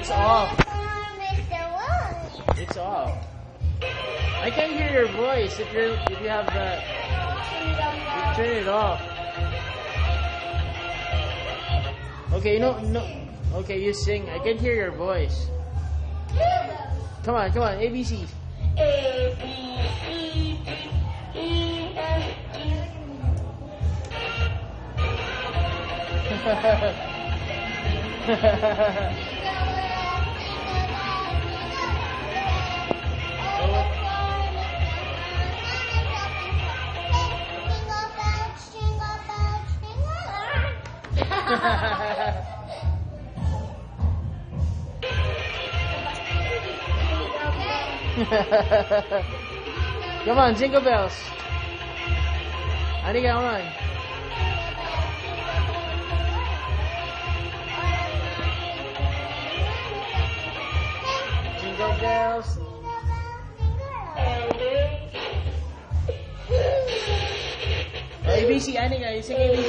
It's off. It's off. I can't hear your voice if you have the. Turn it off. Okay, no. Okay, you sing. I can't hear your voice. Come on, ABC. A, B, C, D, E, F, G. Come on, jingle bells. Anika, come on. Jingle bells. ABC, Anika, you sing ABC.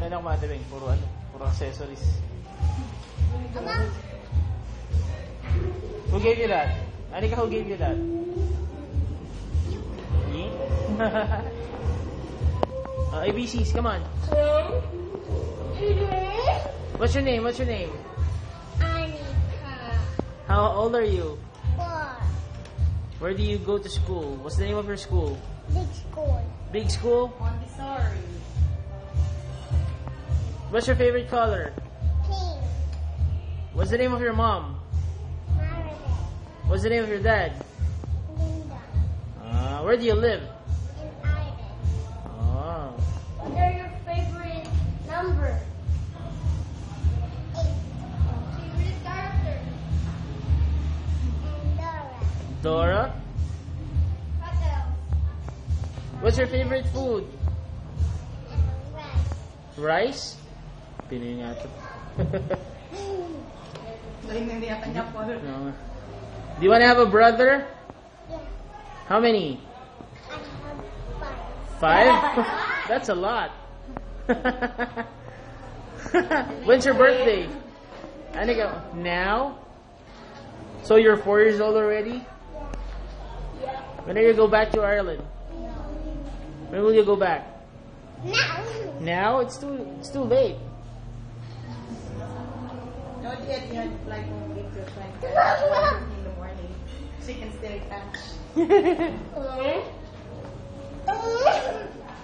Ano ang matibing? Puro accessories. Who gave you that? Anika, who gave you that? Me? ABCs, come on. What's your name? Anika. How old are you? 4. Where do you go to school? What's the name of your school? Big school. Big school? Montessori. What's your favorite color? Pink. What's the name of your mom? Marilyn. What's the name of your dad? Linda. Where do you live? And Ivan. Oh. What are your favorite numbers? 8. Favorite character? Dora? Dora. What else? What's your favorite food? Rice. Rice? Pinoy nga ito. No. Do you want to have a brother? Yeah. How many? I have 5? That's a lot. When's your birthday? Anika, now? So you're 4 years old already? Yeah. When are you go back to Ireland? When will you go back? Now. Now? It's too late. Not yet, you had to fly home with your friend at 1:30 in the morning. So you can still catch.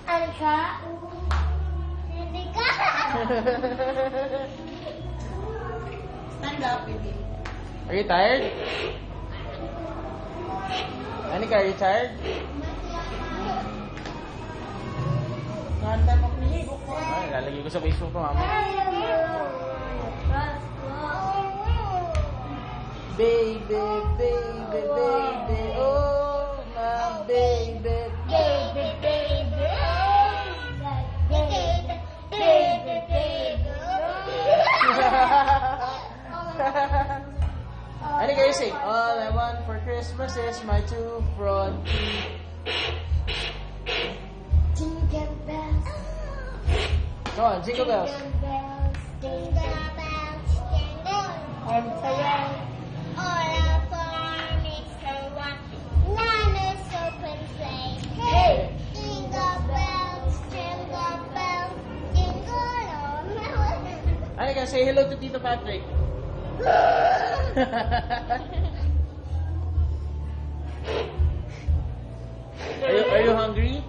Anika. Anika. Stand up, baby. Are you tired? Anika, are you tired? Ganda mo kung ko. Ay, lalagay ko sa Facebook ko, mama. Baby, baby, baby, oh, my baby. Baby, baby, oh, baby, baby, baby, Ano kayo sing? All I want for Christmas is my 2 front teeth. Jingle bells. Come on, jingle bells. Jingle bells, jingle bells, jingle. And around all our farm is so one. None is open sleigh. Hey! Jingle bells, jingle all Ano ka, say hello to Tito Patrick. Are you hungry?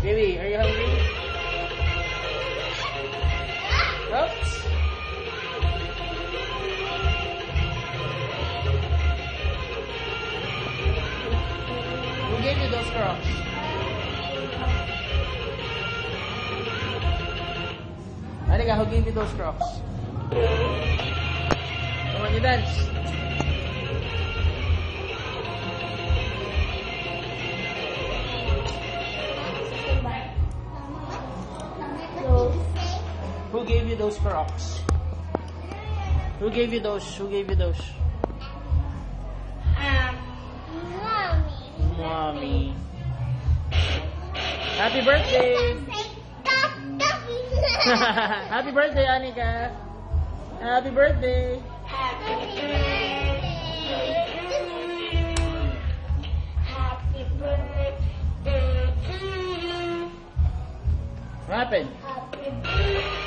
Baby, are you hungry? Oops. Who gave you those crocs? Anika, who gave you those crocs? Come on, you dance. those Crocs? Who gave you those? Who gave you those? Mommy. Mommy. Happy birthday! Happy birthday, Anika! Happy birthday! Happy birthday. Happy birthday to you. What happened? Happy birthday.